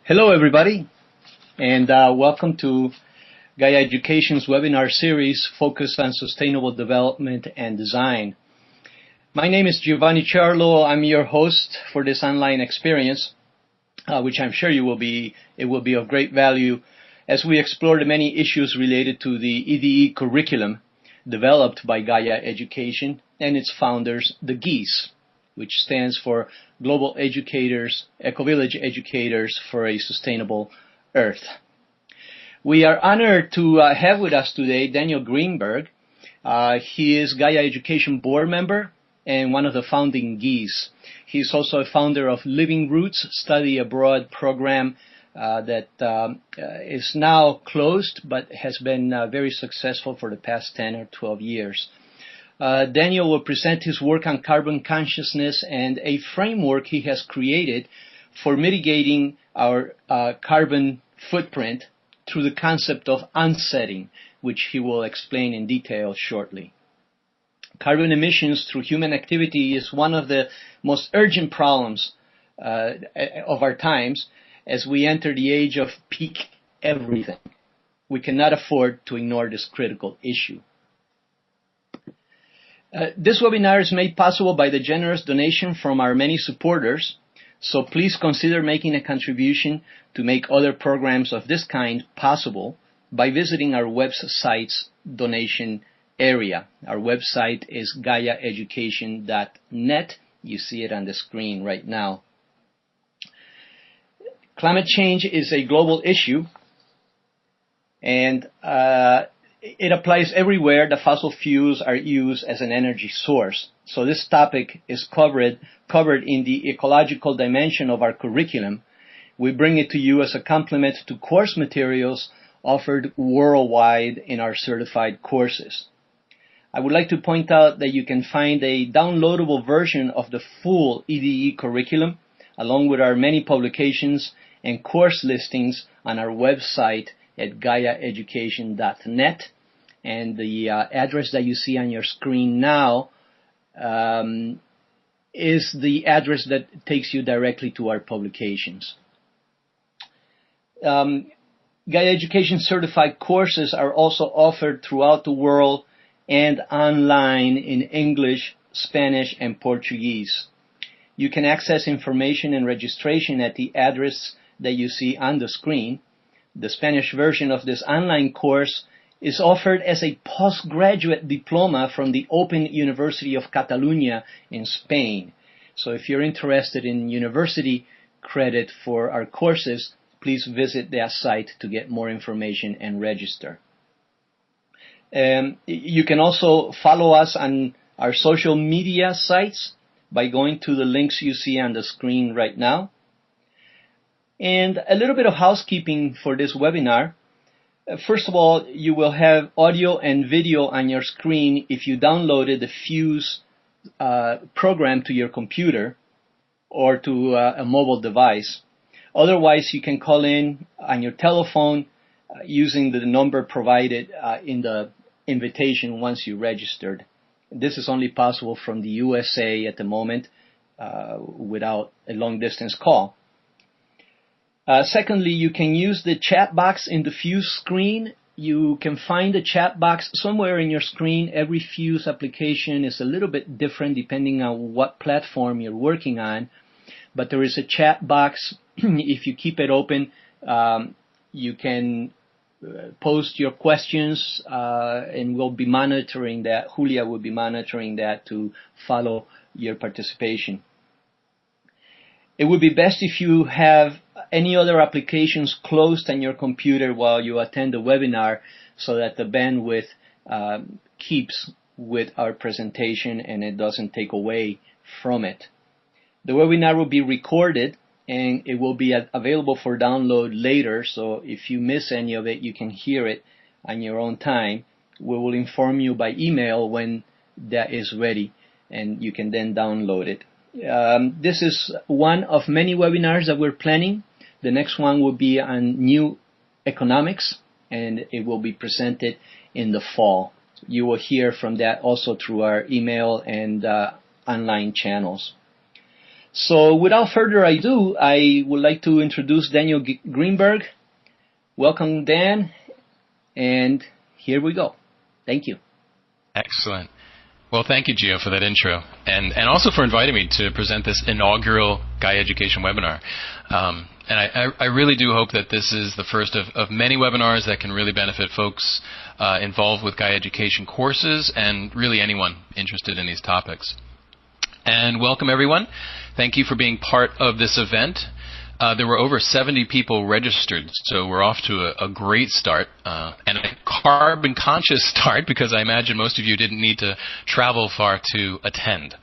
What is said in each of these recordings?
Hello everybody, and welcome to Gaia Education's webinar series focused on sustainable development and design. My name is Giovanni Charlo. I'm your host for this online experience, which I'm sure it will be of great value as we explore the many issues related to the EDE curriculum developed by Gaia Education and its founders, the GEES, which stands for Global Educators, Eco-Village Educators for a Sustainable Earth. We are honored to have with us today Daniel Greenberg. He is Gaia Education board member and one of the founding GEES. He's also a founder of Living Roots Study Abroad program that is now closed but has been very successful for the past 10 or 12 years. Daniel will present his work on carbon consciousness and a framework he has created for mitigating our carbon footprint through the concept of onsetting, which he will explain in detail shortly. Carbon emissions through human activity is one of the most urgent problems of our times as we enter the age of peak everything. We cannot afford to ignore this critical issue. This webinar is made possible by the generous donation from our many supporters, so please consider making a contribution to make other programs of this kind possible by visiting our website's donation area. Our website is GaiaEducation.net. You see it on the screen right now. Climate change is a global issue, and it applies everywhere the fossil fuels are used as an energy source. So this topic is covered in the ecological dimension of our curriculum. We bring it to you as a complement to course materials offered worldwide in our certified courses. I would like to point out that you can find a downloadable version of the full EDE curriculum along with our many publications and course listings on our website at GaiaEducation.net, and the address that you see on your screen now is the address that takes you directly to our publications. Gaia Education certified courses are also offered throughout the world and online in English, Spanish, and Portuguese. You can access information and registration at the address that you see on the screen. The Spanish version of this online course is offered as a postgraduate diploma from the Open University of Catalonia in Spain. So if you're interested in university credit for our courses, please visit that site to get more information and register. You can also follow us on our social media sites by going to the links you see on the screen right now. And a little bit of housekeeping for this webinar. First of all, you will have audio and video on your screen if you downloaded the Fuse program to your computer or to a mobile device. Otherwise, you can call in on your telephone using the number provided in the invitation once you registered. This is only possible from the USA at the moment without a long-distance call. Secondly, you can use the chat box in the Fuse screen. You can find the chat box somewhere in your screen. Every Fuse application is a little bit different depending on what platform you're working on. But there is a chat box. If you keep it open, you can post your questions, and we'll be monitoring that. Julia will be monitoring that to follow your participation. It would be best if you have any other applications closed on your computer while you attend the webinar so that the bandwidth keeps with our presentation and it doesn't take away from it. The webinar will be recorded and it will be available for download later, so if you miss any of it, you can hear it on your own time. We will inform you by email when that is ready and you can then download it. This is one of many webinars that we're planning. The next one will be on new economics, and it will be presented in the fall. You will hear from that also through our email and online channels. So without further ado, I would like to introduce Daniel Greenberg. Welcome, Dan, and here we go. Thank you. Excellent. Well, thank you, Gio, for that intro, and also for inviting me to present this inaugural Gaia Education webinar. And I really do hope that this is the first of many webinars that can really benefit folks involved with Gaia Education courses and really anyone interested in these topics. And welcome, everyone. Thank you for being part of this event. There were over 70 people registered, so we're off to a great start, and a carbon-conscious start, because I imagine most of you didn't need to travel far to attend.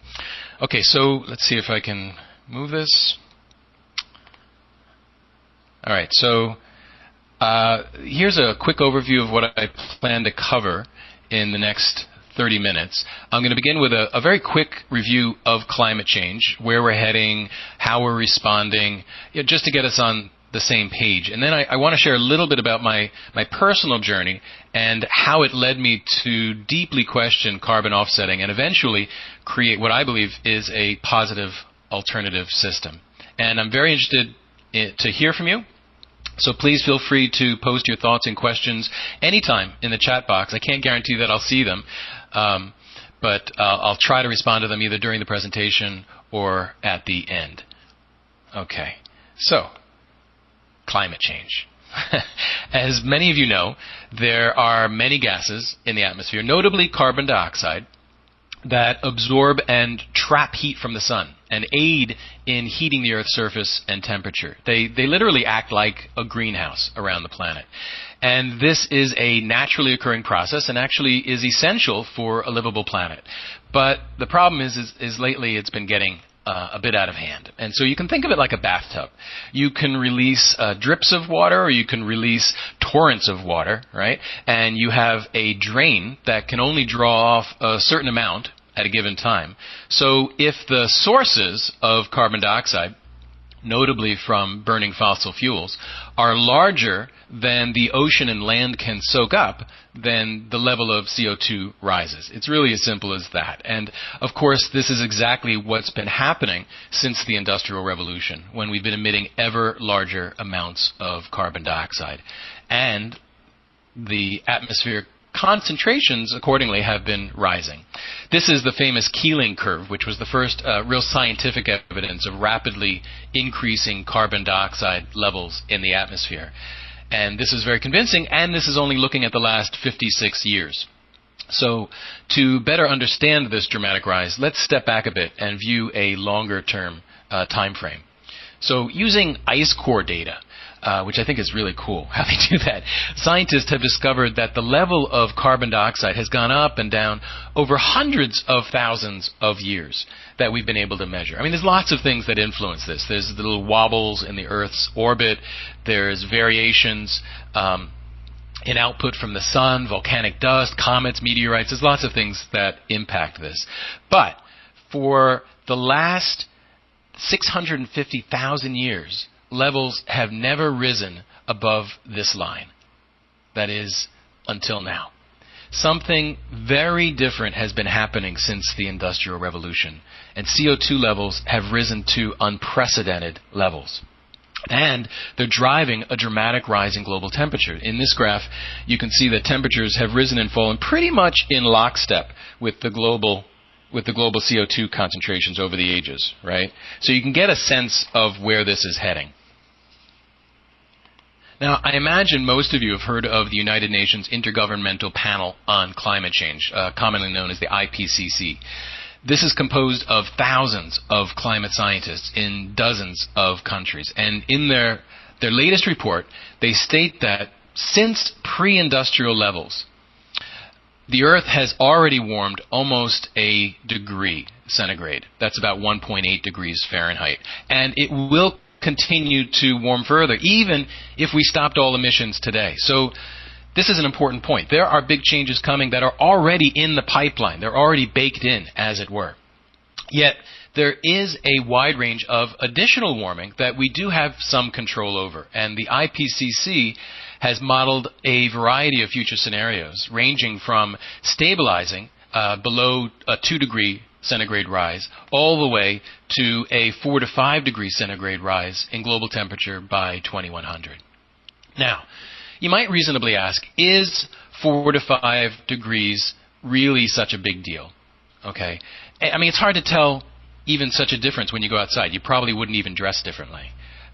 Okay, so let's see if I can move this. All right, so here's a quick overview of what I plan to cover in the next 30 minutes. I'm going to begin with a very quick review of climate change, where we're heading, how we're responding, just to get us on the same page. And then I want to share a little bit about my personal journey and how it led me to deeply question carbon offsetting and eventually create what I believe is a positive alternative system. And I'm very interested to hear from you. So please feel free to post your thoughts and questions anytime in the chat box. I can't guarantee that I'll see them, but I'll try to respond to them either during the presentation or at the end. Okay, so climate change. As many of you know, there are many gases in the atmosphere, notably carbon dioxide, that absorb and trap heat from the sun and aid in heating the Earth's surface and temperature. They literally act like a greenhouse around the planet. And this is a naturally occurring process and actually is essential for a livable planet. But the problem is lately it's been getting a bit out of hand. And so you can think of it like a bathtub. You can release drips of water, or you can release torrents of water, right? And you have a drain that can only draw off a certain amount at a given time. So if the sources of carbon dioxide, notably from burning fossil fuels, are larger than the ocean and land can soak up, then the level of CO2 rises. It's really as simple as that. And of course, this is exactly what's been happening since the Industrial Revolution, when we've been emitting ever larger amounts of carbon dioxide. And the atmospheric concentrations accordingly have been rising. This is the famous Keeling curve, which was the first real scientific evidence of rapidly increasing carbon dioxide levels in the atmosphere. And this is very convincing, and this is only looking at the last 56 years. So to better understand this dramatic rise, let's step back a bit and view a longer term time frame. So using ice core data, which I think is really cool how they do that, scientists have discovered that the level of carbon dioxide has gone up and down over hundreds of thousands of years that we've been able to measure. I mean, there's lots of things that influence this. There's the little wobbles in the Earth's orbit. There's variations in output from the sun, volcanic dust, comets, meteorites. There's lots of things that impact this. But for the last 650,000 years, levels have never risen above this line. That is, until now. Something very different has been happening since the Industrial Revolution, and CO2 levels have risen to unprecedented levels. And they're driving a dramatic rise in global temperature. In this graph, you can see that temperatures have risen and fallen pretty much in lockstep with the global CO2 concentrations over the ages, right? So you can get a sense of where this is heading. Now, I imagine most of you have heard of the United Nations Intergovernmental Panel on Climate Change, commonly known as the IPCC. This is composed of thousands of climate scientists in dozens of countries. And in their latest report, they state that since pre-industrial levels, the Earth has already warmed almost a degree centigrade. That's about 1.8 degrees Fahrenheit. And it will continue to warm further, even if we stopped all emissions today. So this is an important point. There are big changes coming that are already in the pipeline. They're already baked in, as it were. Yet there is a wide range of additional warming that we do have some control over. And the IPCC has modeled a variety of future scenarios, ranging from stabilizing below a 2-degree centigrade rise all the way to a 4 to 5 degrees centigrade rise in global temperature by 2100. Now, you might reasonably ask, is 4 to 5 degrees really such a big deal? Okay. I mean, it's hard to tell even such a difference when you go outside. You probably wouldn't even dress differently.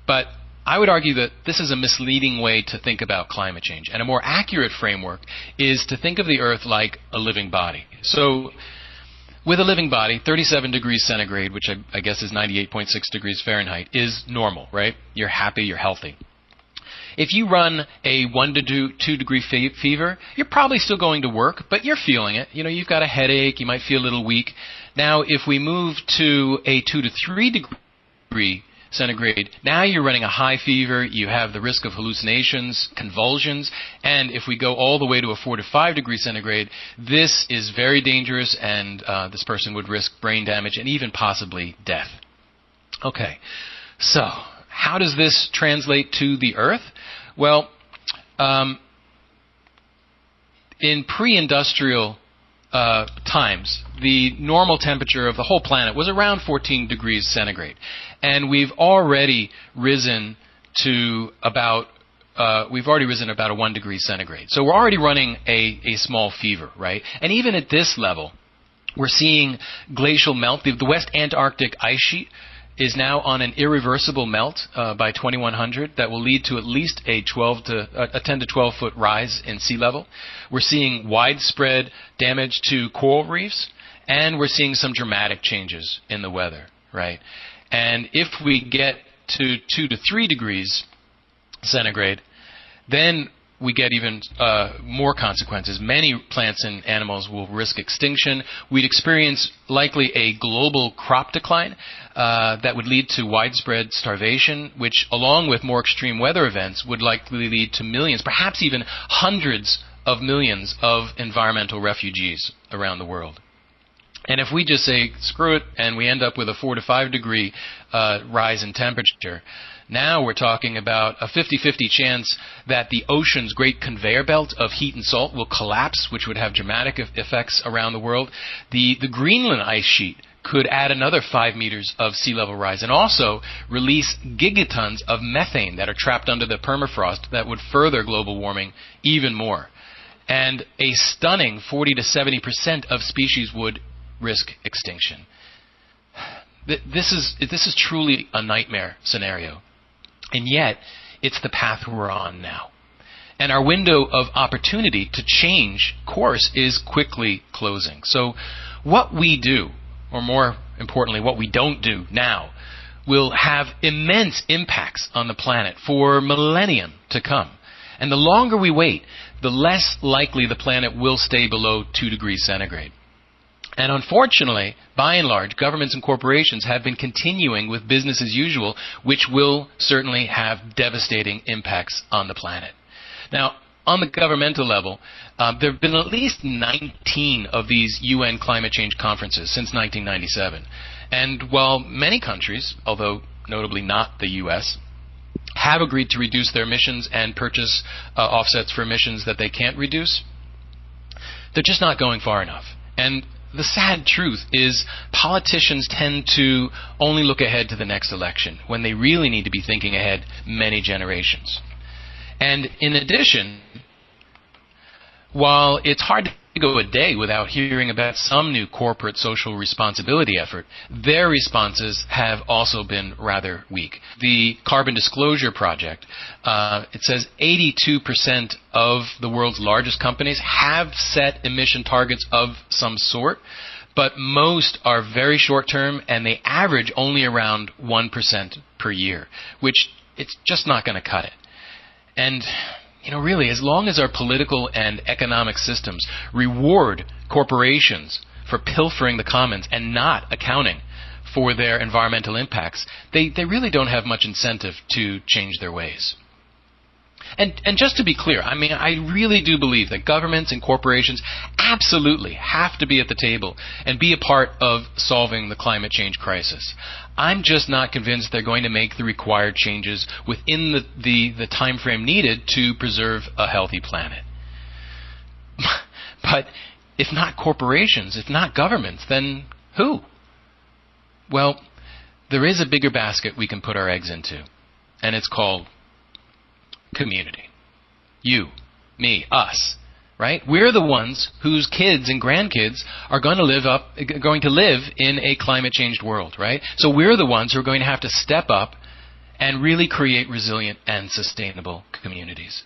But I would argue that this is a misleading way to think about climate change. And a more accurate framework is to think of the Earth like a living body. So with a living body, 37 degrees centigrade, which I guess is 98.6 degrees Fahrenheit, is normal, right? You're happy, you're healthy. If you run a 1 to 2 degree fever, you're probably still going to work, but you're feeling it. You know, you've got a headache, you might feel a little weak. Now, if we move to a 2 to 3 degree centigrade, now you're running a high fever, you have the risk of hallucinations, convulsions, and if we go all the way to a 4 to 5 degrees centigrade, this is very dangerous, and this person would risk brain damage and even possibly death. Okay, so how does this translate to the Earth? Well, in pre-industrial times, the normal temperature of the whole planet was around 14 degrees centigrade. And we've already risen to about a 1 degree centigrade. So we're already running a small fever, right? And even at this level, we're seeing glacial melt. The West Antarctic ice sheet is now on an irreversible melt by 2100 that will lead to at least a 10 to 12 foot rise in sea level. We're seeing widespread damage to coral reefs, and we're seeing some dramatic changes in the weather, right? And if we get to 2 to 3 degrees centigrade, then we get even more consequences. Many plants and animals will risk extinction. We'd experience likely a global crop decline that would lead to widespread starvation, which, along with more extreme weather events, would likely lead to millions, perhaps even hundreds of millions of environmental refugees around the world. And if we just say, screw it, and we end up with a 4 to 5 degree rise in temperature, now we're talking about a 50-50 chance that the ocean's great conveyor belt of heat and salt will collapse, which would have dramatic effects around the world. The Greenland ice sheet could add another 5 meters of sea level rise and also release gigatons of methane that are trapped under the permafrost that would further global warming even more. And a stunning 40 to 70% of species would risk extinction. This is truly a nightmare scenario. And yet, it's the path we're on now. And our window of opportunity to change course is quickly closing. So what we do, or more importantly, what we don't do now, will have immense impacts on the planet for millennium to come. And the longer we wait, the less likely the planet will stay below 2 degrees centigrade. And unfortunately, by and large, governments and corporations have been continuing with business as usual, which will certainly have devastating impacts on the planet. Now, on the governmental level, there have been at least 19 of these UN climate change conferences since 1997. And while many countries, although notably not the U.S., have agreed to reduce their emissions and purchase offsets for emissions that they can't reduce, they're just not going far enough. And the sad truth is politicians tend to only look ahead to the next election when they really need to be thinking ahead many generations. And in addition, while it's hard to go a day without hearing about some new corporate social responsibility effort, their responses have also been rather weak. The Carbon Disclosure Project, it says 82% of the world's largest companies have set emission targets of some sort, but most are very short-term and they average only around 1% per year, which it's just not going to cut it. And really, as long as our political and economic systems reward corporations for pilfering the commons and not accounting for their environmental impacts, they really don't have much incentive to change their ways. And just to be clear, I really do believe that governments and corporations absolutely have to be at the table and be a part of solving the climate change crisis. I'm just not convinced they're going to make the required changes within the time frame needed to preserve a healthy planet. But if not corporations, if not governments, then Who? Well, there is a bigger basket we can put our eggs into, and it's called community. You, me, us, right? We're the ones whose kids and grandkids are going to live in a climate changed world, right? So we're the ones who are going to have to step up and really create resilient and sustainable communities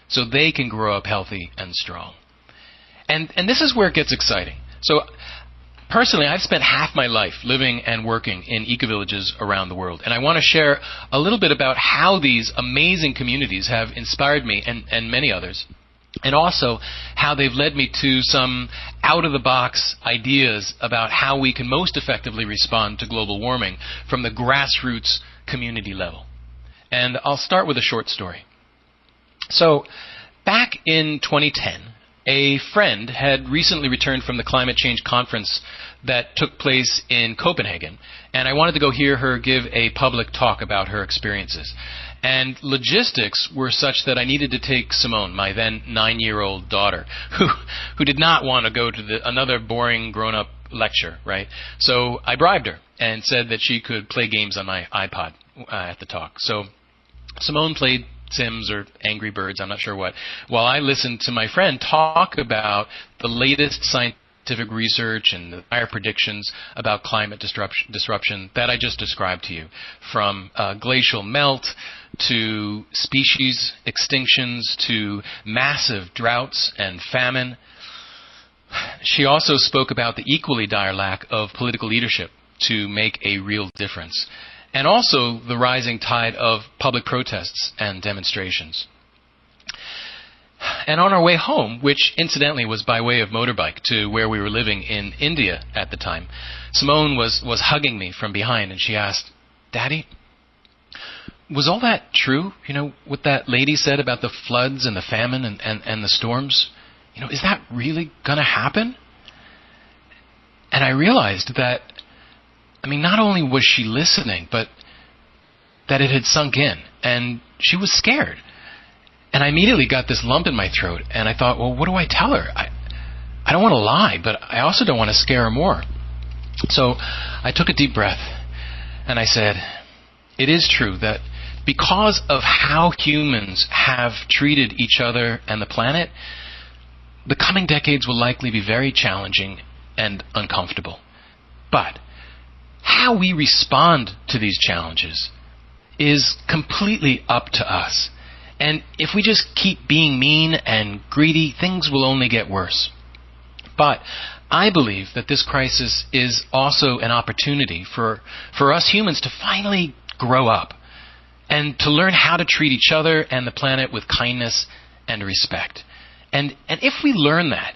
so they can grow up healthy and strong. And this is where it gets exciting. So personally, I've spent half my life living and working in eco-villages around the world. And I want to share a little bit about how these amazing communities have inspired me and many others. And also how they've led me to some out-of-the-box ideas about how we can most effectively respond to global warming from the grassroots community level. And I'll start with a short story. So back in 2010, a friend had recently returned from the climate change conference that took place in Copenhagen, and I wanted to go hear her give a public talk about her experiences. And logistics were such that I needed to take Simone, my then 9-year-old daughter, who did not want to go to another boring grown-up lecture, right? So I bribed her and said that she could play games on my iPod at the talk. So Simone played Sims or Angry Birds, I'm not sure what, while I listened to my friend talk about the latest scientific research and the higher predictions about climate disruption that I just described to you, from glacial melt to species extinctions to massive droughts and famine. She also spoke about the equally dire lack of political leadership to make a real difference, and also the rising tide of public protests and demonstrations. And on our way home, which incidentally was by way of motorbike to where we were living in India at the time, Simone was hugging me from behind, and she asked, "Daddy, was all that true? You know, what that lady said about the floods and the famine and the storms? You know, is that really going to happen?" And I realized that, I mean, not only was she listening, but that it had sunk in, and she was scared. And I immediately got this lump in my throat, and I thought, well, what do I tell her? I don't want to lie, but I also don't want to scare her more. So I took a deep breath, and I said, it is true that because of how humans have treated each other and the planet, the coming decades will likely be very challenging and uncomfortable. But how we respond to these challenges is completely up to us. And if we just keep being mean and greedy, things will only get worse. But I believe that this crisis is also an opportunity for us humans to finally grow up and to learn how to treat each other and the planet with kindness and respect. And if we learn that,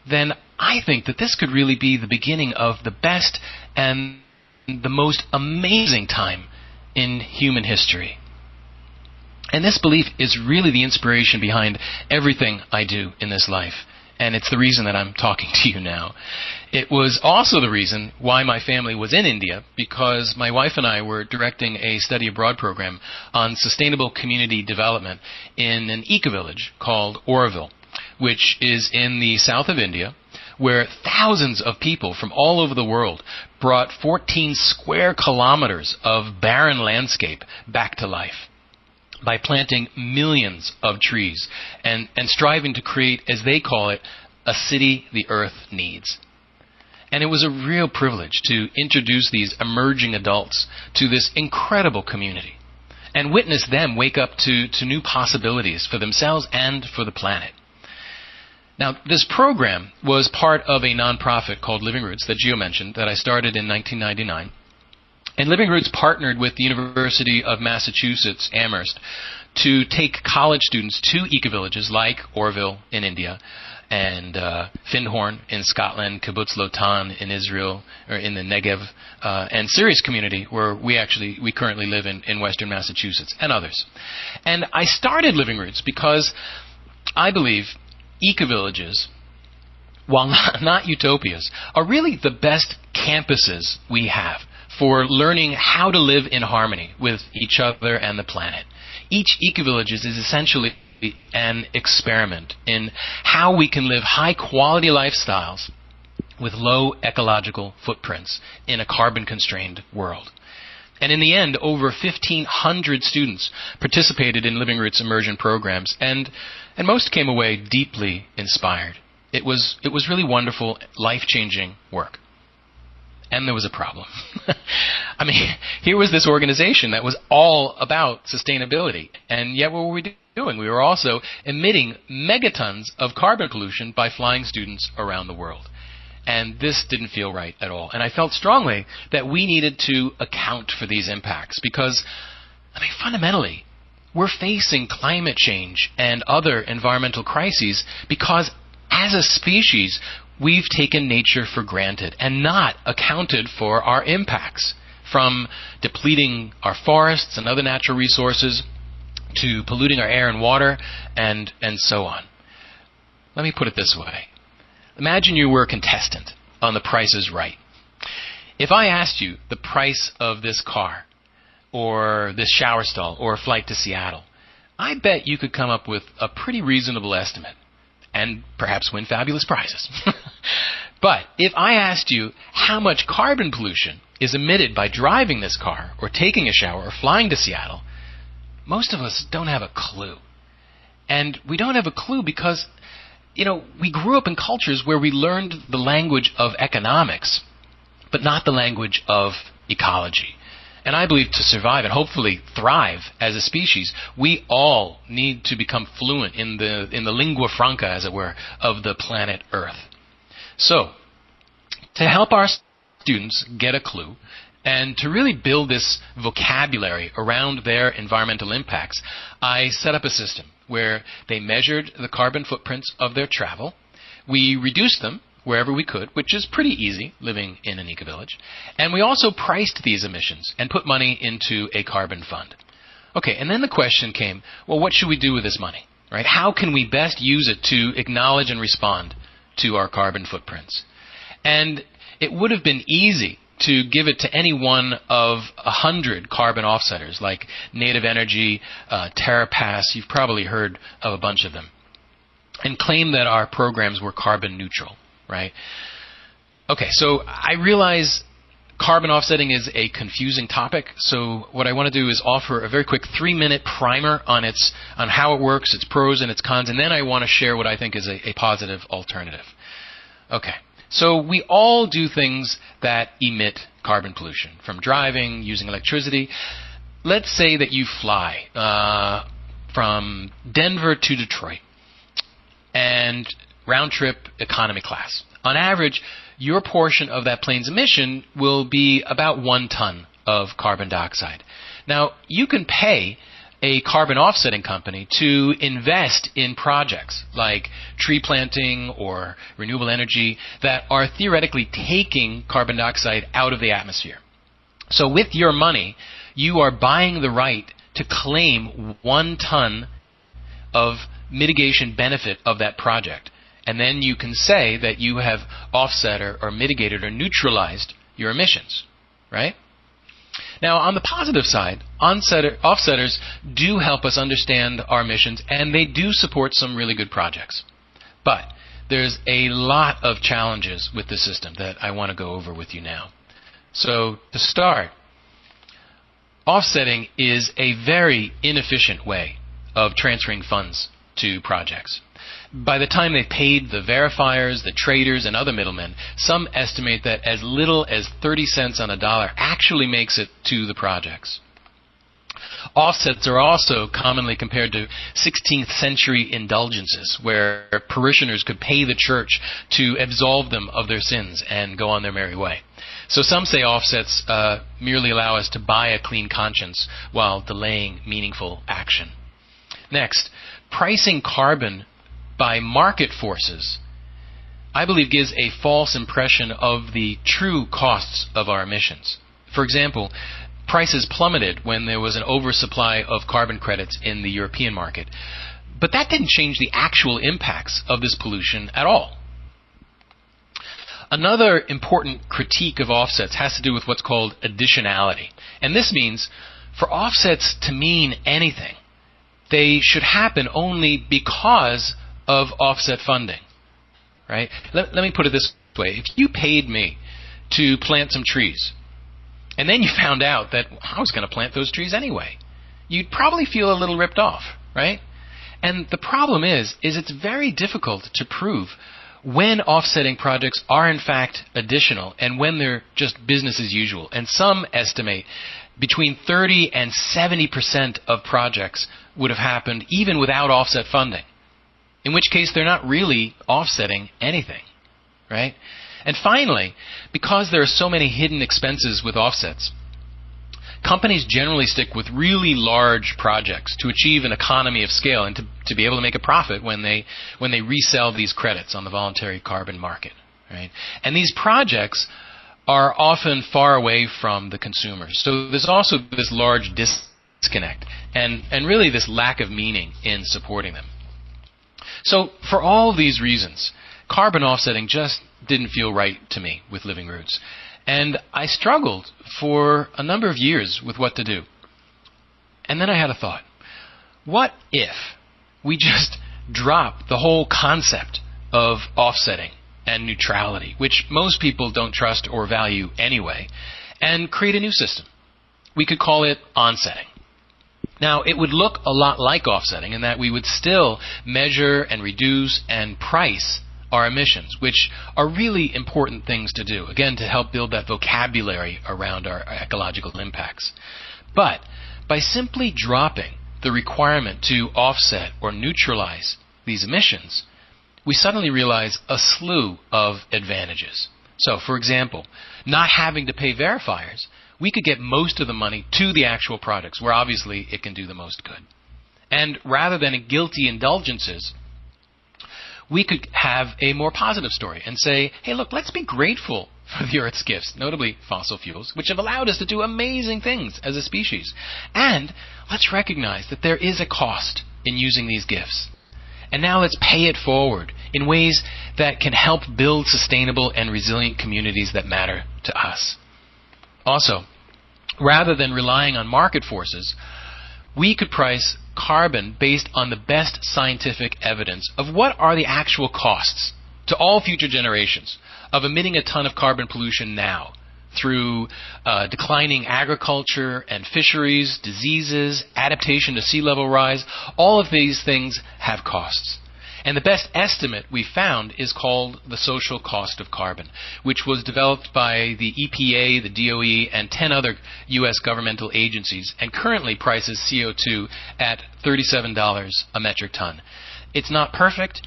then I think that this could really be the beginning of the best and the most amazing time in human history. And this belief is really the inspiration behind everything I do in this life. And it's the reason that I'm talking to you now. It was also the reason why my family was in India, because my wife and I were directing a study abroad program on sustainable community development in an eco-village called Oroville, which is in the south of India, where thousands of people from all over the world brought 14 square kilometers of barren landscape back to life by planting millions of trees and striving to create, as they call it, a city the earth needs. And it was a real privilege to introduce these emerging adults to this incredible community and witness them wake up to new possibilities for themselves and for the planet. Now, this program was part of a nonprofit called Living Roots that Gio mentioned that I started in 1999. And Living Roots partnered with the University of Massachusetts, Amherst, to take college students to eco-villages like Oroville in India and Findhorn in Scotland, Kibbutz Lotan in Israel, or in the Negev, and Sirius community, where we currently live in western Massachusetts, and others. And I started Living Roots because I believe eco-villages, while not utopias, are really the best campuses we have for learning how to live in harmony with each other and the planet. Each eco-village is essentially an experiment in how we can live high-quality lifestyles with low ecological footprints in a carbon-constrained world. And in the end, over 1,500 students participated in Living Roots immersion programs, and most came away deeply inspired. It was really wonderful, life-changing work. And there was a problem. I mean, here was this organization that was all about sustainability, and yet what were we doing? We were also emitting megatons of carbon pollution by flying students around the world. And this didn't feel right at all. And I felt strongly that we needed to account for these impacts because, I mean, fundamentally, we're facing climate change and other environmental crises because, as a species, we've taken nature for granted and not accounted for our impacts, from depleting our forests and other natural resources to polluting our air and water and so on. Let me put it this way. Imagine you were a contestant on The Price is Right. If I asked you the price of this car, or this shower stall, or a flight to Seattle, I bet you could come up with a pretty reasonable estimate and perhaps win fabulous prizes. But if I asked you how much carbon pollution is emitted by driving this car, or taking a shower, or flying to Seattle, most of us don't have a clue. And we don't have a clue because, you know, we grew up in cultures where we learned the language of economics, but not the language of ecology. And I believe to survive and hopefully thrive as a species, we all need to become fluent in the lingua franca, as it were, of the planet Earth. So, to help our students get a clue, and to really build this vocabulary around their environmental impacts, I set up a system where they measured the carbon footprints of their travel. We reduced them wherever we could, which is pretty easy living in an eco-village. And we also priced these emissions and put money into a carbon fund. Okay, and then the question came, well, what should we do with this money? Right? How can we best use it to acknowledge and respond to our carbon footprints? And it would have been easy to give it to any one of 100 carbon offsetters, like Native Energy, TerraPass, you've probably heard of a bunch of them, and claim that our programs were carbon neutral, right? Okay, so I realize carbon offsetting is a confusing topic, so what I want to do is offer a very quick 3-minute primer on how it works, its pros and its cons, and then I want to share what I think is a positive alternative. Okay. So we all do things that emit carbon pollution, from driving, using electricity. Let's say that you fly from Denver to Detroit, and round trip economy class. On average, your portion of that plane's emission will be about 1 ton of carbon dioxide. Now, you can pay a carbon offsetting company to invest in projects like tree planting or renewable energy that are theoretically taking carbon dioxide out of the atmosphere. So with your money, you are buying the right to claim 1 ton of mitigation benefit of that project. And then you can say that you have offset or mitigated or neutralized your emissions, right? Now, on the positive side, offsetters do help us understand our emissions, and they do support some really good projects. But there's a lot of challenges with the system that I want to go over with you now. So, to start, offsetting is a very inefficient way of transferring funds to projects. By the time they've paid the verifiers, the traders, and other middlemen, some estimate that as little as 30 cents on a dollar actually makes it to the projects. Offsets are also commonly compared to 16th century indulgences, where parishioners could pay the church to absolve them of their sins and go on their merry way. So some say offsets merely allow us to buy a clean conscience while delaying meaningful action. Next, pricing carbon by market forces, I believe, gives a false impression of the true costs of our emissions. For example, prices plummeted when there was an oversupply of carbon credits in the European market. But that didn't change the actual impacts of this pollution at all. Another important critique of offsets has to do with what's called additionality. And this means for offsets to mean anything, they should happen only because of offset funding, right? Let me put it this way. way. If you paid me to plant some trees, and then you found out that I was going to plant those trees anyway, you'd probably feel a little ripped off, right? And the problem is it's very difficult to prove when offsetting projects are in fact additional and when they're just business as usual. And some estimate between 30 and 70% of projects would have happened even without offset funding, in which case they're not really offsetting anything, right? And finally, because there are so many hidden expenses with offsets, companies generally stick with really large projects to achieve an economy of scale and to be able to make a profit when they resell these credits on the voluntary carbon market, right? And these projects are often far away from the consumers. So there's also this large disconnect and really this lack of meaning in supporting them. So for all these reasons, carbon offsetting just didn't feel right to me with Living Roots. And I struggled for a number of years with what to do. And then I had a thought. What if we just drop the whole concept of offsetting and neutrality, which most people don't trust or value anyway, and create a new system? We could call it onsetting. Now, it would look a lot like offsetting in that we would still measure and reduce and price our emissions, which are really important things to do, again, to help build that vocabulary around our ecological impacts. But by simply dropping the requirement to offset or neutralize these emissions, we suddenly realize a slew of advantages. So, for example, not having to pay verifiers, we could get most of the money to the actual projects, where obviously it can do the most good. And rather than guilty indulgences, we could have a more positive story and say, hey, look, let's be grateful for the Earth's gifts, notably fossil fuels, which have allowed us to do amazing things as a species. And let's recognize that there is a cost in using these gifts. And now let's pay it forward in ways that can help build sustainable and resilient communities that matter to us. Also, rather than relying on market forces, we could price carbon based on the best scientific evidence of what are the actual costs to all future generations of emitting a ton of carbon pollution now through declining agriculture and fisheries, diseases, adaptation to sea level rise. All of these things have costs. And the best estimate we found is called the social cost of carbon, which was developed by the EPA, the DOE, and 10 other U.S. governmental agencies, and currently prices CO2 at $37 a metric ton. It's not perfect,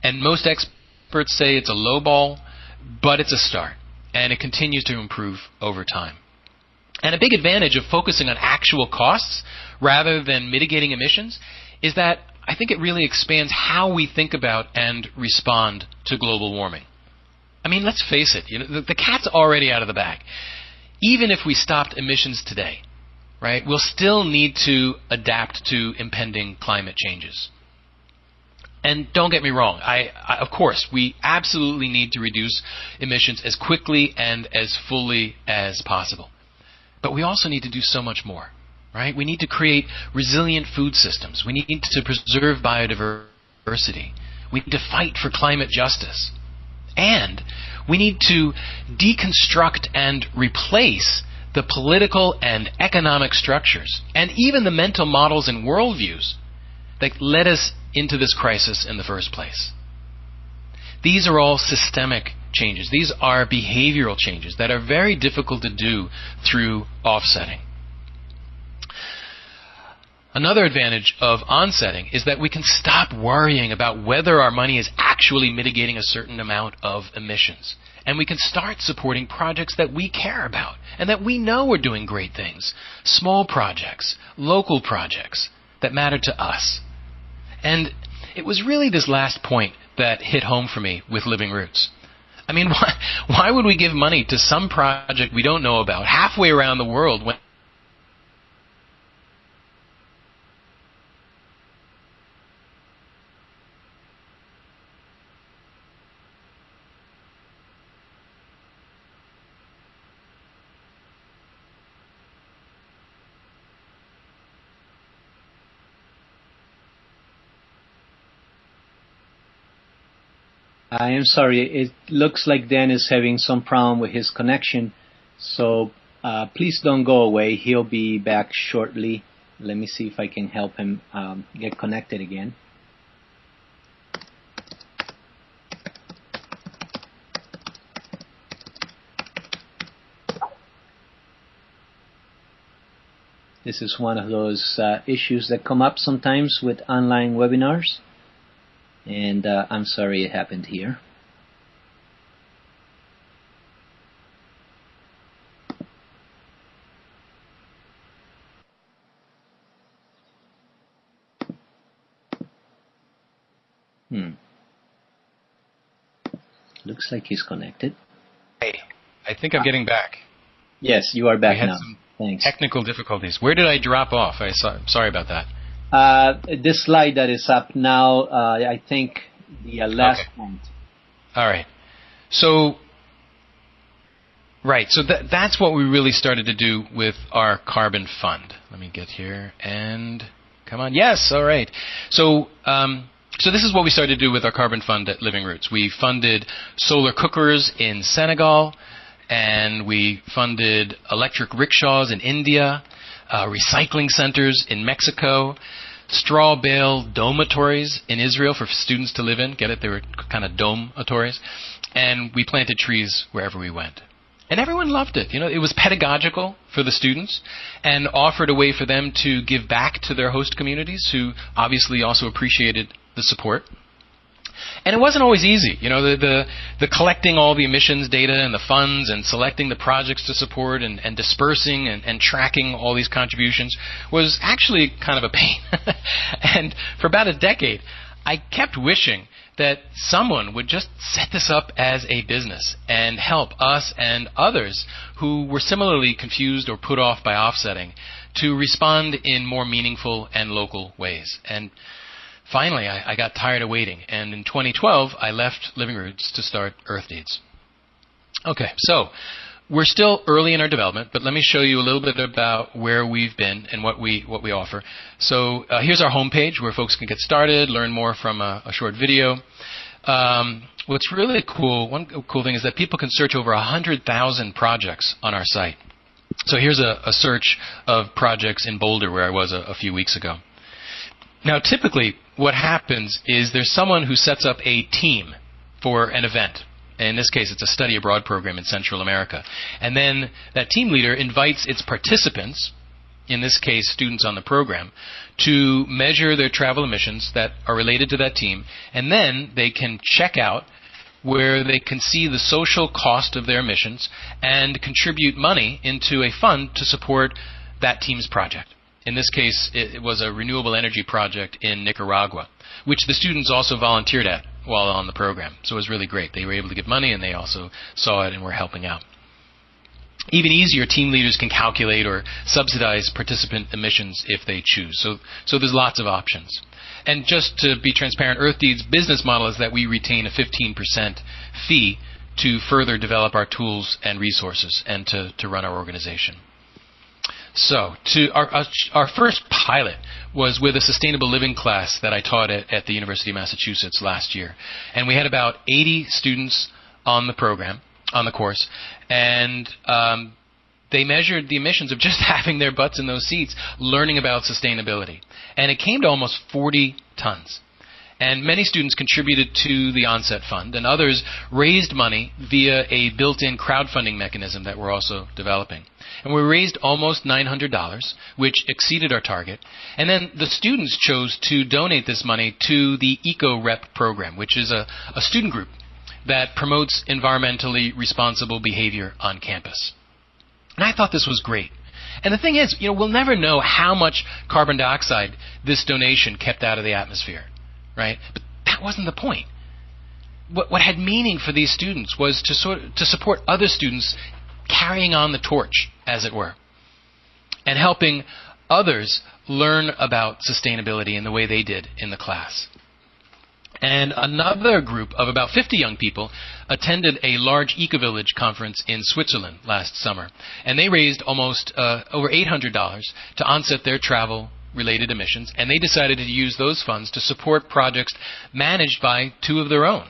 and most experts say it's a low ball, but it's a start, and it continues to improve over time. And a big advantage of focusing on actual costs rather than mitigating emissions is that I think it really expands how we think about and respond to global warming. I mean, let's face it, the cat's already out of the bag. Even if we stopped emissions today, right, we'll still need to adapt to impending climate changes. And don't get me wrong, of course, we absolutely need to reduce emissions as quickly and as fully as possible. But we also need to do so much more. Right? We need to create resilient food systems. We need to preserve biodiversity. We need to fight for climate justice. And we need to deconstruct and replace the political and economic structures and even the mental models and worldviews that led us into this crisis in the first place. These are all systemic changes. These are behavioral changes that are very difficult to do through offsetting. Another advantage of onsetting is that we can stop worrying about whether our money is actually mitigating a certain amount of emissions. And we can start supporting projects that we care about and that we know are doing great things. Small projects, local projects that matter to us. And it was really this last point that hit home for me with Living Roots. I mean, why would we give money to some project we don't know about halfway around the world when I am sorry. It looks like Dan is having some problem with his connection. So please don't go away. He'll be back shortly. Let me see if I can help him get connected again. This is one of those issues that come up sometimes with online webinars. And I'm sorry it happened here. Looks like he's connected. Hey, I think I'm getting back. Yes, you are back now. We had some Thanks. technical difficulties. Where did I drop off? Sorry about that. This slide that is up now, I think the last point. All right. So, that's what we really started to do with our carbon fund. Let me get here and come on. Yes, all right. So this is what we started to do with our carbon fund at Living Roots. We funded solar cookers in Senegal, and we funded electric rickshaws in India, recycling centers in Mexico, straw bale dormitories in Israel for students to live in. Get it? They were kind of dormitories. And we planted trees wherever we went. And everyone loved it. You know, it was pedagogical for the students and offered a way for them to give back to their host communities, who obviously also appreciated the support. And it wasn't always easy. You know, the collecting all the emissions data and the funds and selecting the projects to support and dispersing and tracking all these contributions was actually kind of a pain. And for about a decade, I kept wishing that someone would just set this up as a business and help us and others who were similarly confused or put off by offsetting to respond in more meaningful and local ways. And finally, I got tired of waiting, and in 2012, I left Living Roots to start Earth Deeds. Okay, so we're still early in our development, but let me show you a little bit about where we've been and what we offer. So here's our homepage where folks can get started, learn more from a short video. What's really cool, one cool thing is that people can search over 100,000 projects on our site. So here's a search of projects in Boulder where I was a few weeks ago. Now, typically, what happens is there's someone who sets up a team for an event. In this case, it's a study abroad program in Central America. And then that team leader invites its participants, in this case students on the program, to measure their travel emissions that are related to that team. And then they can check out where they can see the social cost of their emissions and contribute money into a fund to support that team's project. In this case, it was a renewable energy project in Nicaragua, which the students also volunteered at while on the program. So it was really great. They were able to give money, and they also saw it and were helping out. Even easier, team leaders can calculate or subsidize participant emissions if they choose. So there's lots of options. And just to be transparent, Earth Deed's business model is that we retain a 15% fee to further develop our tools and resources and to run our organization. So, our first pilot was with a sustainable living class that I taught at the University of Massachusetts last year. And we had about 80 students on the program, on the course, and they measured the emissions of just having their butts in those seats, learning about sustainability. And it came to almost 40 tons. And many students contributed to the Onset Fund, and others raised money via a built-in crowdfunding mechanism that we're also developing. And we raised almost $900, which exceeded our target. And then the students chose to donate this money to the EcoRep program, which is a student group that promotes environmentally responsible behavior on campus. And I thought this was great. And the thing is, we'll never know how much carbon dioxide this donation kept out of the atmosphere, right? But that wasn't the point. What had meaning for these students was to support other students carrying on the torch, as it were, and helping others learn about sustainability in the way they did in the class. And another group of about 50 young people attended a large eco-village conference in Switzerland last summer, and they raised almost over $800 to onset their travel-related emissions, and they decided to use those funds to support projects managed by two of their own,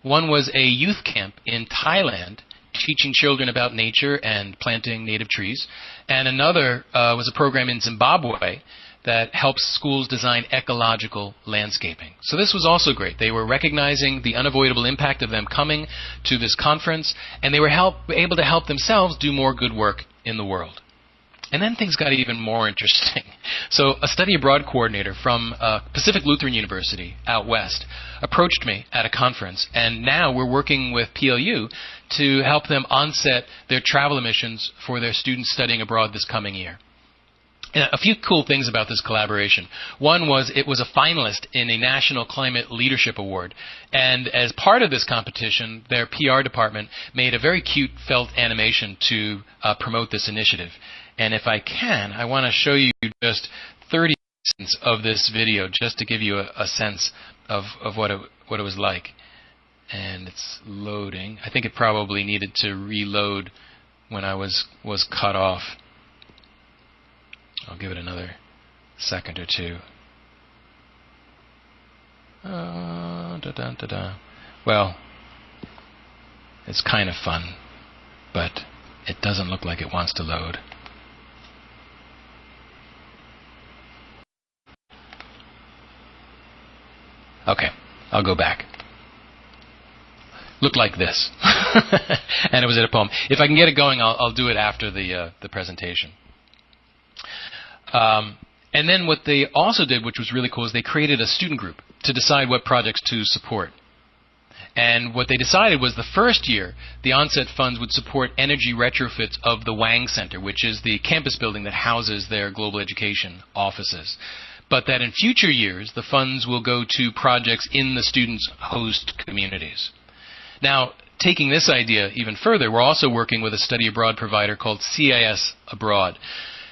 One was a youth camp in Thailand teaching children about nature and planting native trees. And another was a program in Zimbabwe that helps schools design ecological landscaping. So this was also great. They were recognizing the unavoidable impact of them coming to this conference, and they were able to help themselves do more good work in the world. And then things got even more interesting. So a study abroad coordinator from Pacific Lutheran University out west approached me at a conference, and now we're working with PLU to help them onset their travel emissions for their students studying abroad this coming year. And a few cool things about this collaboration. One was it was a finalist in a National Climate Leadership Award. And as part of this competition, their PR department made a very cute felt animation to promote this initiative. And if I can, I want to show you just 30 seconds of this video just to give you a sense of what it was like. And it's loading. I think it probably needed to reload when I was cut off. I'll give it another second or two. Well, it's kind of fun, but it doesn't look like it wants to load. Okay, I'll go back. Looked like this. And it was at a poem. If I can get it going, I'll do it after the presentation. And then what they also did, which was really cool, is they created a student group to decide what projects to support. And what they decided was the first year, the onset funds would support energy retrofits of the Wang Center, which is the campus building that houses their global education offices. But that in future years, the funds will go to projects in the students' host communities. Now, taking this idea even further, we're also working with a study abroad provider called CIS Abroad.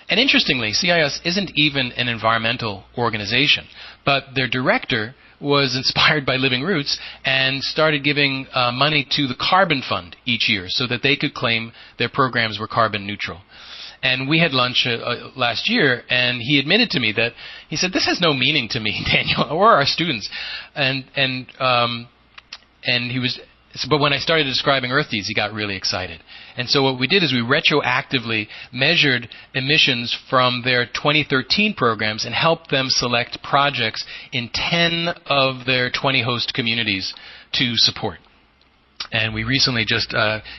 And interestingly, CIS isn't even an environmental organization, but their director was inspired by Living Roots and started giving money to the Carbon Fund each year so that they could claim their programs were carbon neutral. And we had lunch last year, and he admitted to me that he said, "This has no meaning to me, Daniel, or our students." And he was. But when I started describing Earth Deeds, he got really excited. And so what we did is we retroactively measured emissions from their 2013 programs and helped them select projects in 10 of their 20 host communities to support. And we recently just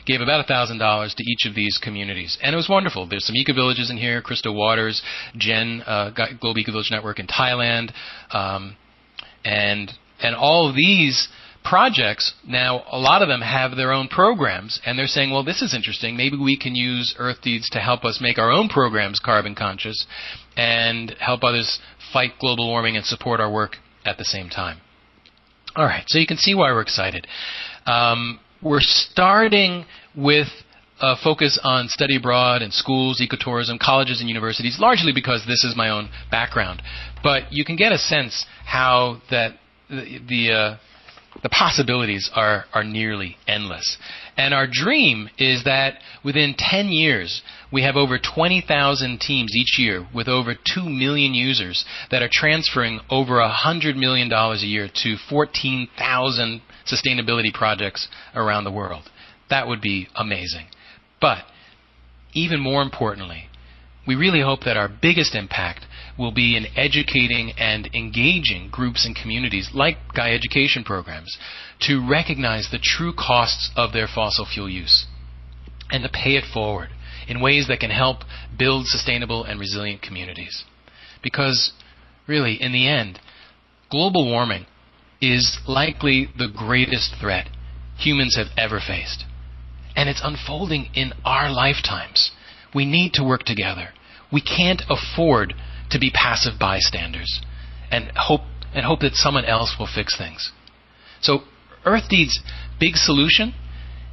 gave about $1,000 to each of these communities. And it was wonderful. There's some eco-villages in here, Crystal Waters, Jen, Global Eco-Village Network in Thailand. And all of these projects, now a lot of them have their own programs, and they're saying, well, this is interesting. Maybe we can use Earth Deeds to help us make our own programs carbon conscious and help others fight global warming and support our work at the same time. All right, so you can see why we're excited. We're starting with a focus on study abroad and schools, ecotourism, colleges and universities, largely because this is my own background. But you can get a sense how that the possibilities are nearly endless. And our dream is that within 10 years, we have over 20,000 teams each year with over 2 million users that are transferring over $100 million a year to 14,000 sustainability projects around the world. That would be amazing. But even more importantly, we really hope that our biggest impact will be in educating and engaging groups and communities like Gaia education programs to recognize the true costs of their fossil fuel use and to pay it forward in ways that can help build sustainable and resilient communities. Because really, in the end, global warming is likely the greatest threat humans have ever faced. And it's unfolding in our lifetimes. We need to work together. We can't afford to be passive bystanders and hope that someone else will fix things. So Earth Deed's big solution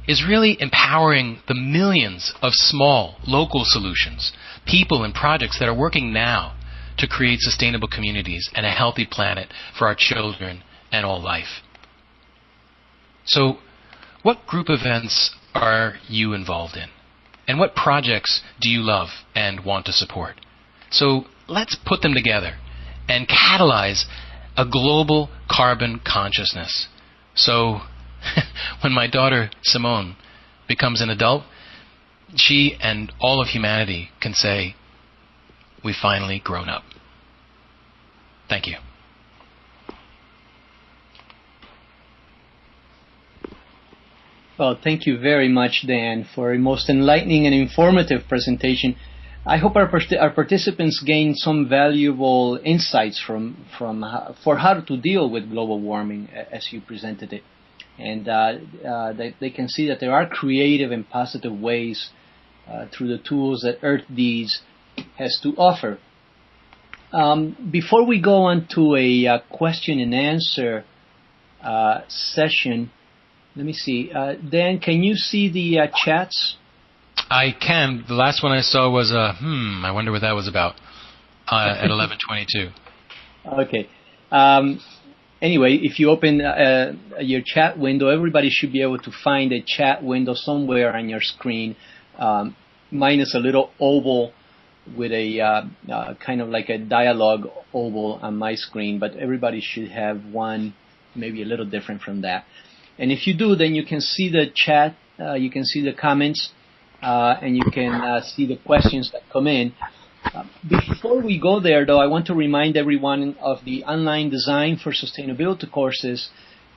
is really empowering the millions of small, local solutions, people and projects that are working now to create sustainable communities and a healthy planet for our children and all life. So what group events are you involved in? And what projects do you love and want to support? So let's put them together and catalyze a global carbon consciousness. So when my daughter Simone becomes an adult, she and all of humanity can say, we've finally grown up. Thank you. Well, thank you very much, Dan, for a most enlightening and informative presentation. I hope our participants gain some valuable insights for how to deal with global warming as you presented it. And they can see that there are creative and positive ways through the tools that EarthDeeds has to offer. Before we go on to a question and answer session, let me see. Dan, can you see the chats? I can. The last one I saw was I wonder what that was about at 11:22. Okay. Anyway, if you open your chat window, everybody should be able to find a chat window somewhere on your screen. Mine is a little oval with a kind of like a dialogue oval on my screen, but everybody should have one maybe a little different from that. And if you do, then you can see the chat, you can see the comments, and you can see the questions that come in. Before we go there, though, I want to remind everyone of the online design for sustainability courses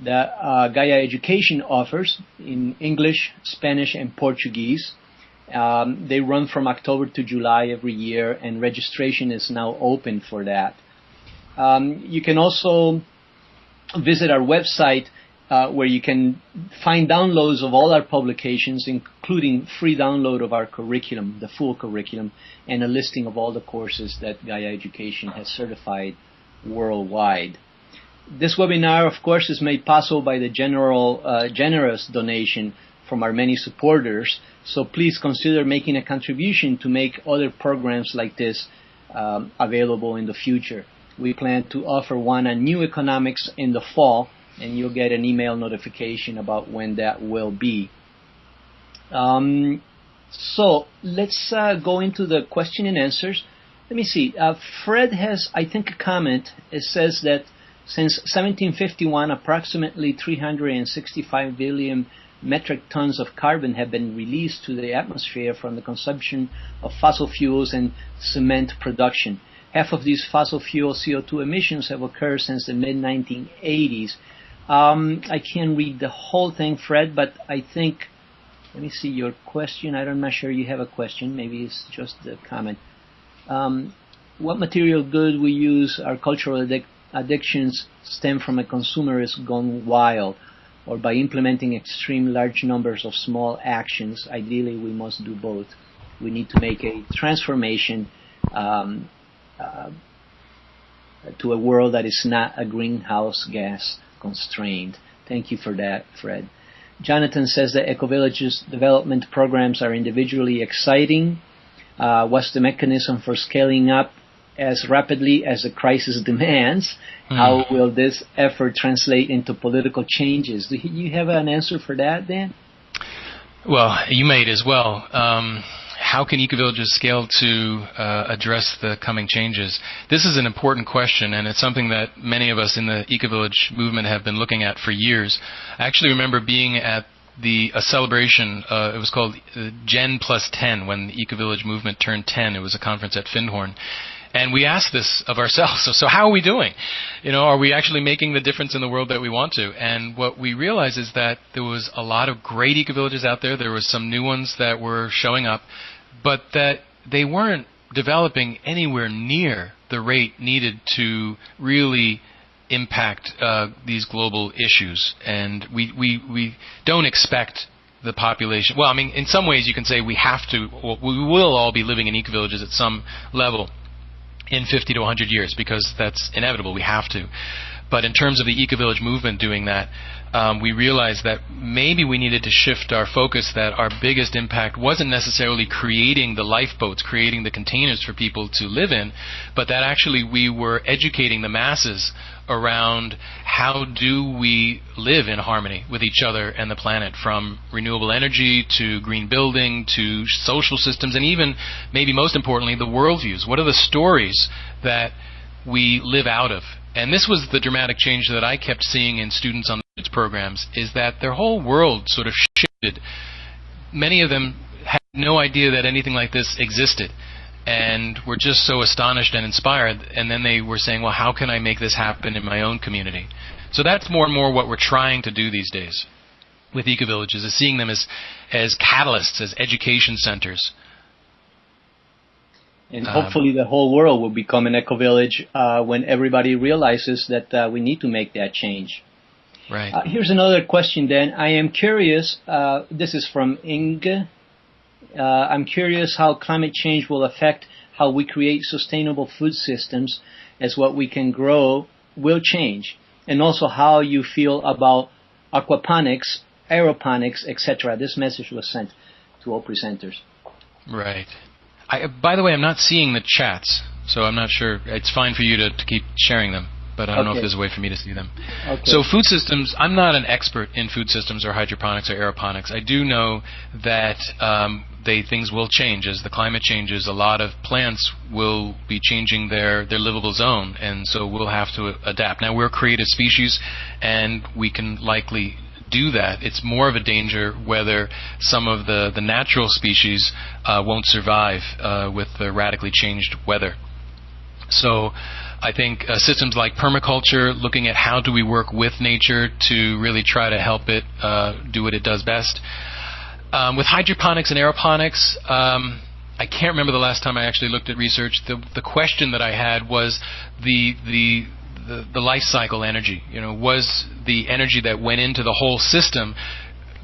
that Gaia Education offers in English, Spanish, and Portuguese. They run from October to July every year, and registration is now open for that. You can also visit our website where you can find downloads of all our publications, including free download of our curriculum, the full curriculum, and a listing of all the courses that Gaia Education has certified worldwide. This webinar, of course, is made possible by the generous donation from our many supporters, so please consider making a contribution to make other programs like this available in the future. We plan to offer one on new economics in the fall, and you'll get an email notification about when that will be. So let's go into the question and answers. Let me see. Fred has, I think, a comment. It says that since 1751, approximately 365 billion metric tons of carbon have been released to the atmosphere from the consumption of fossil fuels and cement production. Half of these fossil fuel CO2 emissions have occurred since the mid-1980s. I can't read the whole thing, Fred, but I think, let me see your question. I'm not sure you have a question. Maybe it's just a comment. What material good we use, our cultural addictions stem from a consumerist gone wild, or by implementing extreme large numbers of small actions. Ideally, we must do both. We need to make a transformation to a world that is not a greenhouse gas constrained. Thank you for that, Fred. Jonathan says that eco-villages development programs are individually exciting. What's the mechanism for scaling up as rapidly as the crisis demands? How will this effort translate into political changes? Do you have an answer for that, Dan? Well, you may as well. How can eco-villages scale to address the coming changes? This is an important question, and it's something that many of us in the eco-village movement have been looking at for years. I actually remember being at a celebration, it was called Gen Plus 10, when the eco-village movement turned 10. It was a conference at Findhorn. And we asked this of ourselves, so how are we doing? Are we actually making the difference in the world that we want to? And what we realized is that there was a lot of great eco-villages out there. There were some new ones that were showing up, but that they weren't developing anywhere near the rate needed to really impact these global issues. And we don't expect the population. Well, I mean, in some ways you can say we have to, we will all be living in eco-villages at some level in 50 to 100 years, because that's inevitable. We have to. But in terms of the eco-village movement doing that, we realized that maybe we needed to shift our focus, that our biggest impact wasn't necessarily creating the lifeboats, creating the containers for people to live in, but that actually we were educating the masses around how do we live in harmony with each other and the planet, from renewable energy to green building to social systems, and even, maybe most importantly, the worldviews. What are the stories that we live out of? And this was the dramatic change that I kept seeing in students on the programs is that their whole world sort of shifted. Many of them had no idea that anything like this existed, and were just so astonished and inspired, and then they were saying, well, how can I make this happen in my own community? So that's more and more what we're trying to do these days with eco-villages, is seeing them as catalysts, as education centers. And hopefully the whole world will become an eco-village when everybody realizes that we need to make that change. Right. Here's another question then. I am curious, this is from Inge. I'm curious how climate change will affect how we create sustainable food systems, as what we can grow will change, and also how you feel about aquaponics, aeroponics, etc. This message was sent to all presenters. Right. By the way, I'm not seeing the chats, so I'm not sure. It's fine for you to keep sharing them, but I don't know if there's a way for me to see them. Okay. So food systems, I'm not an expert in food systems or hydroponics or aeroponics. I do know that things will change. As the climate changes, a lot of plants will be changing their livable zone, and so we'll have to adapt. Now, we're a creative species, and we can likely do that. It's more of a danger whether some of the natural species won't survive with the radically changed weather. So I think systems like permaculture, looking at how do we work with nature to really try to help it do what it does best. With hydroponics and aeroponics, I can't remember the last time I actually looked at research. The question that I had was the life cycle energy. Was the energy that went into the whole system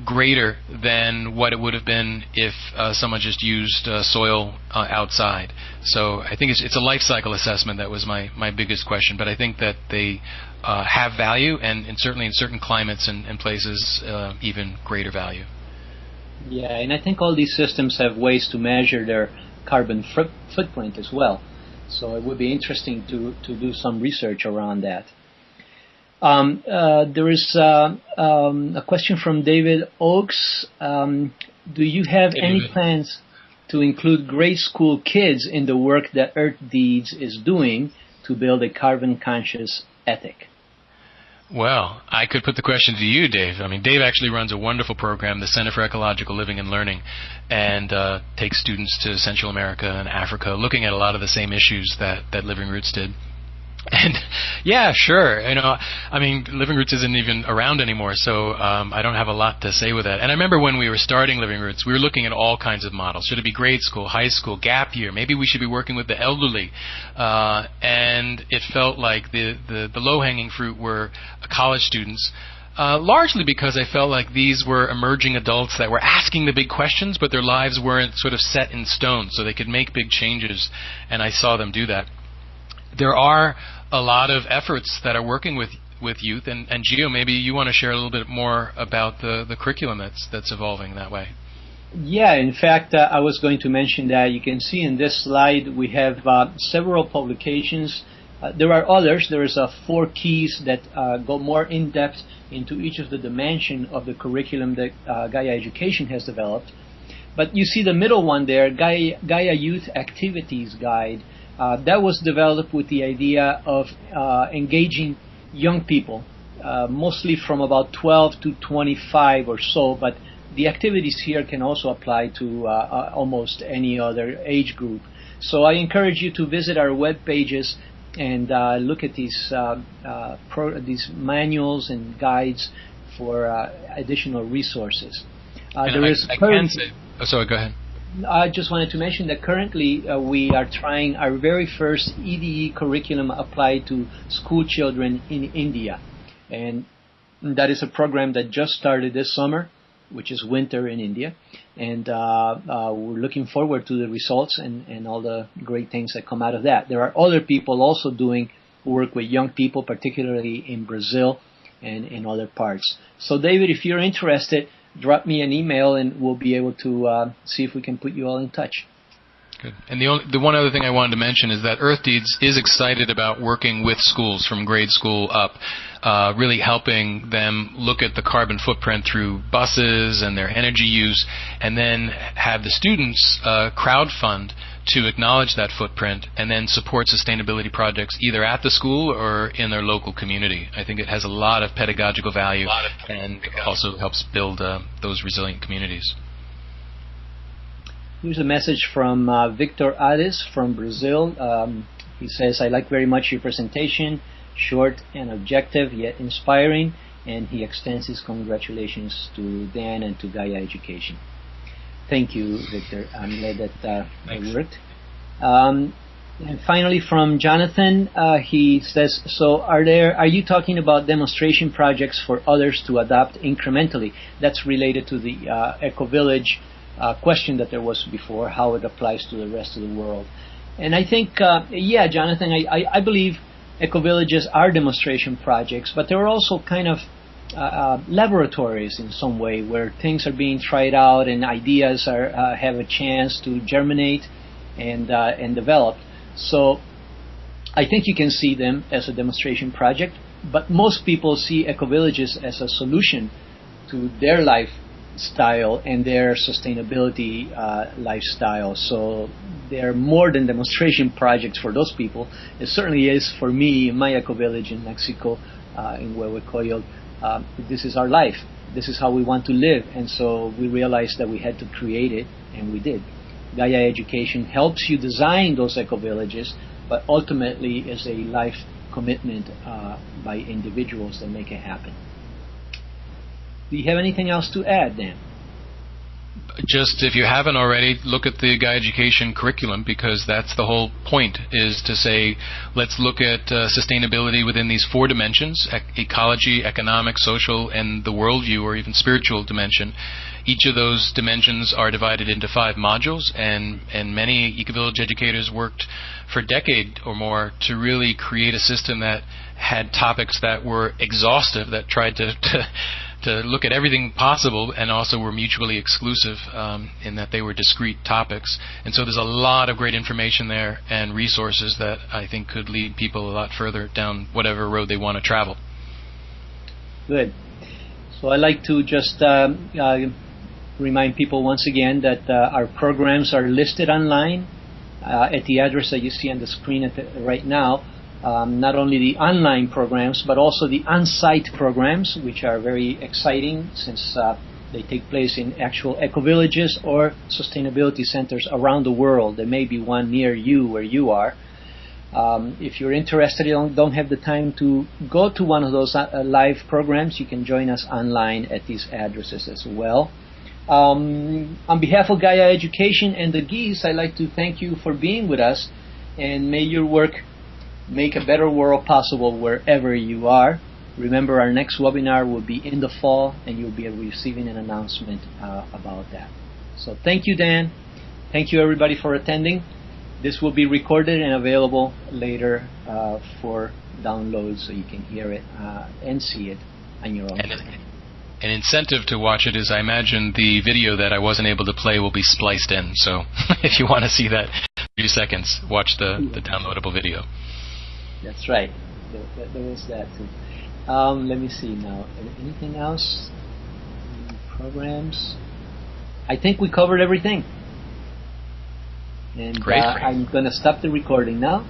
greater than what it would have been if someone just used soil outside? So I think it's a life cycle assessment that was my biggest question. But I think that they have value, and certainly in certain climates and places, even greater value. Yeah, and I think all these systems have ways to measure their carbon footprint as well. So it would be interesting to do some research around that. There is a question from David Oakes. Do you have any plans to include grade school kids in the work that Earth Deeds is doing to build a carbon-conscious ethic? Well, I could put the question to you, Dave. I mean, Dave actually runs a wonderful program, the Center for Ecological Living and Learning, and takes students to Central America and Africa, looking at a lot of the same issues that Living Roots did. And yeah, sure. I mean, Living Roots isn't even around anymore, so I don't have a lot to say with that. And I remember when we were starting Living Roots, we were looking at all kinds of models. Should it be grade school, high school, gap year? Maybe we should be working with the elderly. And it felt like the low-hanging fruit were college students. Largely because I felt like these were emerging adults that were asking the big questions, but their lives weren't sort of set in stone, so they could make big changes, and I saw them do that. There are a lot of efforts that are working with youth, and Gio, maybe you want to share a little bit more about the curriculum that's evolving that way. Yeah, in fact, I was going to mention that. You can see in this slide we have several publications. There are others. There is 4 keys that go more in depth into each of the dimensions of the curriculum that Gaia Education has developed. But you see the middle one there, Gaia Youth Activities Guide. That was developed with the idea of engaging young people, mostly from about 12 to 25 or so, but the activities here can also apply to almost any other age group. So I encourage you to visit our web pages and look at these manuals and guides for additional resources. Sorry, go ahead. I just wanted to mention that currently we are trying our very first EDE curriculum applied to school children in India. And that is a program that just started this summer, which is winter in India. And we're looking forward to the results and all the great things that come out of that. There are other people also doing work with young people, particularly in Brazil and in other parts. So, David, if you're interested, drop me an email and we'll be able to see if we can put you all in touch. Good. And the one other thing I wanted to mention is that Earth Deeds is excited about working with schools from grade school up, really helping them look at the carbon footprint through buses and their energy use, and then have the students crowdfund to acknowledge that footprint and then support sustainability projects either at the school or in their local community. I think it has a lot of pedagogical value and also helps build those resilient communities. Here's a message from Victor Ades from Brazil. He says, I like very much your presentation, short and objective, yet inspiring, and he extends his congratulations to Dan and to Gaia Education. Thank you, Victor. I'm glad that it worked. And finally, from Jonathan, he says, so are you talking about demonstration projects for others to adopt incrementally? That's related to the eco-village question that there was before, how it applies to the rest of the world. And I think, yeah, Jonathan, I believe eco-villages are demonstration projects, but they're also kind of laboratories in some way where things are being tried out and ideas have a chance to germinate and develop. So I think you can see them as a demonstration project, but most people see eco-villages as a solution to their lifestyle and their sustainability lifestyle. So they're more than demonstration projects for those people. It certainly is for me in my eco-village in Mexico, in Huehuecoyotl. This is our life. This is how we want to live. And so we realized that we had to create it, and we did. Gaia Education helps you design those eco-villages, but ultimately is a life commitment by individuals that make it happen. Do you have anything else to add, Dan? Just, if you haven't already, look at the Gaia Education curriculum, because that's the whole point, is to say, let's look at sustainability within these 4 dimensions: ecology, economic, social, and the worldview, or even spiritual dimension. Each of those dimensions are divided into 5 modules, and many eco-village educators worked for a decade or more to really create a system that had topics that were exhaustive, that tried to look at everything possible, and also were mutually exclusive in that they were discrete topics. And so there's a lot of great information there and resources that I think could lead people a lot further down whatever road they want to travel. Good. So I'd like to just remind people once again that our programs are listed online at the address that you see on the screen right now. Not only the online programs, but also the on-site programs, which are very exciting since they take place in actual eco-villages or sustainability centers around the world. There may be one near you where you are. If you're interested and don't have the time to go to one of those live programs, you can join us online at these addresses as well. On behalf of Gaia Education and the Geese, I'd like to thank you for being with us, and may your work make a better world possible wherever you are. Remember, our next webinar will be in the fall, and you'll be receiving an announcement about that. So thank you, Dan. Thank you, everybody, for attending. This will be recorded and available later for download, so you can hear it and see it on your own. An incentive to watch it is, I imagine, the video that I wasn't able to play will be spliced in. So if you want to see that 30 seconds, watch the downloadable video. That's right. There is that too. Let me see now. Anything else? Programs? I think we covered everything. And great. I'm going to stop the recording now.